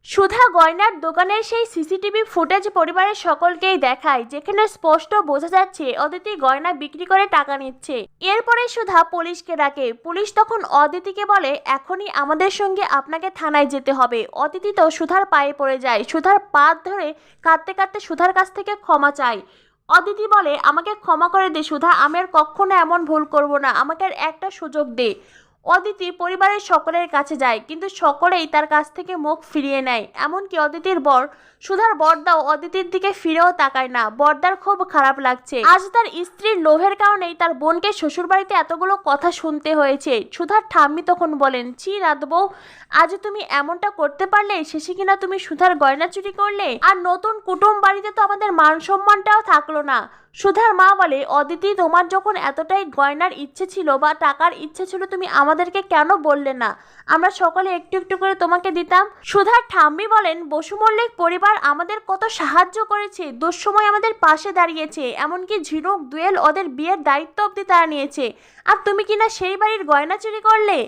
সুধা গয়নার দোকানের সেই সিসিটিভি ফুটেজ পরিবারের সকলকেই দেখায়, যেখানে স্পষ্ট বোঝা যাচ্ছে অদিতি গয়না বিক্রি করে টাকা নিচ্ছে। এরপরে সুধা পুলিশকে ডাকে। পুলিশ তখন অদিতিকে বলে, এখনই আমাদের সঙ্গে আপনাকে থানায় যেতে হবে। অদিতি তো সুধার পায়ে পড়ে যায়, সুধার পা ধরে কাঁদতে কাঁদতে সুধার কাছ থেকে ক্ষমা চায়। অদিতি বলে, আমাকে ক্ষমা করে দে সুধা, আমি আর কখনো এমন ভুল করব না, আমাকে আর একটা সুযোগ দে। অদিতি পরিবারের সকলের কাছে যায়, কিন্তু সকলেই তার কাছ থেকে মুখ ফিরিয়ে নেয়। এমনকি অদিতির বর সুধার বরদাও অদিতির দিকে ফিরেও তাকায় না। বরদার খুব খারাপ লাগছে, আজ তার স্ত্রীর লোভের কারণেই তার বোনকে শ্বশুরবাড়িতে এতগুলো কথা শুনতে হয়েছে। সুধার ঠাম্মি তখন বলেন, ছি রাত বউ, আজ তুমি এমনটা করতে পারলে, শেষে কিনা তুমি সুধার গয়না চুরি করলে, আর নতুন কুটুম বাড়িতে তো আমাদের মান সম্মানটাও থাকলো না। সুধার মা বলে, অদিতি তোমার যখন এতটাই গয়নার ইচ্ছে ছিল বা টাকার ইচ্ছে ছিল, তুমি আমাদেরকে কেন বললে না? আমরা সকলে একটু একটু করে তোমাকে দিতাম। সুধার ঠাম্মি বলেন, বসু মল্লিক পরিবার আমাদের কত সাহায্য করেছে, দুঃসময় আমাদের পাশে দাঁড়িয়েছে, এমনকি ঝিনুক দুয়েল ওদের বিয়ের দায়িত্ব অবধি তারা নিয়েছে, আর তুমি কিনা সেই বাড়ির গয়না চুরি করলে।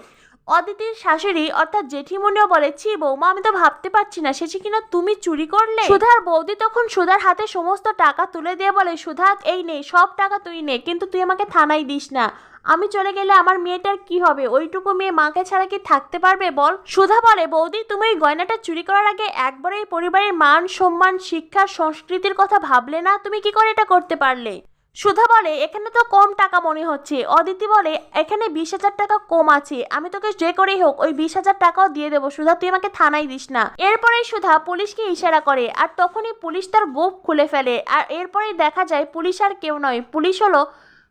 অদিতির শাশুড়ি অর্থাৎ জেঠিমনিও বলে, ছি বৌমা, আমি তো ভাবতে পারছি না শেষে কিনা তুমি চুরি করলে। সুধার বৌদি তখন সুধার হাতে সমস্ত টাকা তুলে দিয়ে বলে, সুধা এই নে, সব টাকা তুই নে, কিন্তু তুই আমাকে থানায় দিস না। আমি চলে গেলে আমার মেয়েটার কি হবে? ওইটুকু মেয়ে মাকে ছাড়া কি থাকতে পারবে বল? সুধা বলে, বৌদি তুমি ওই গয়নাটা চুরি করার আগে একবার এই পরিবারের মান সম্মান শিক্ষা সংস্কৃতির কথা ভাবলে না? তুমি কি করে এটা করতে পারলে? সুধা বলে, এখানে তো কম টাকা মনে হচ্ছে। অদিতি বলে, এখানে 20,000 টাকা কম আছে, আমি তোকে যে করেই হোক ওই 20,000 টাকাও দিয়ে দেবো, সুধা তুই আমাকে থানায় দিস না। এরপরেই সুধা পুলিশকে ইশারা করে, আর তখনই পুলিশ তার গোঁফ খুলে ফেলে। আর এরপরেই দেখা যায় পুলিশ আর কেউ নয়, পুলিশ হলো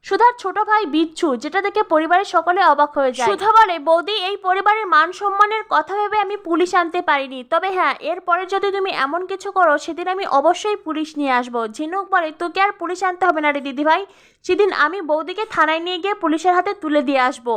সুধার ছোট ভাই বিচ্ছু, যেটা দেখে পরিবারের সকলে অবাক হয়ে যায়। সুধা বলে, বৌদি এই পরিবারের মান সম্মানের কথা ভেবে আমি পুলিশ আনতে পারিনি, তবে হ্যাঁ এরপরে যদি তুমি এমন কিছু করো সেদিন আমি অবশ্যই পুলিশ নিয়ে আসবো। ঝিনুক বলে, তোকে আর পুলিশ আনতে হবে না রে দিদি ভাই, সেদিন আমি বৌদিকে থানায় নিয়ে গিয়ে পুলিশের হাতে তুলে দিয়ে আসবো।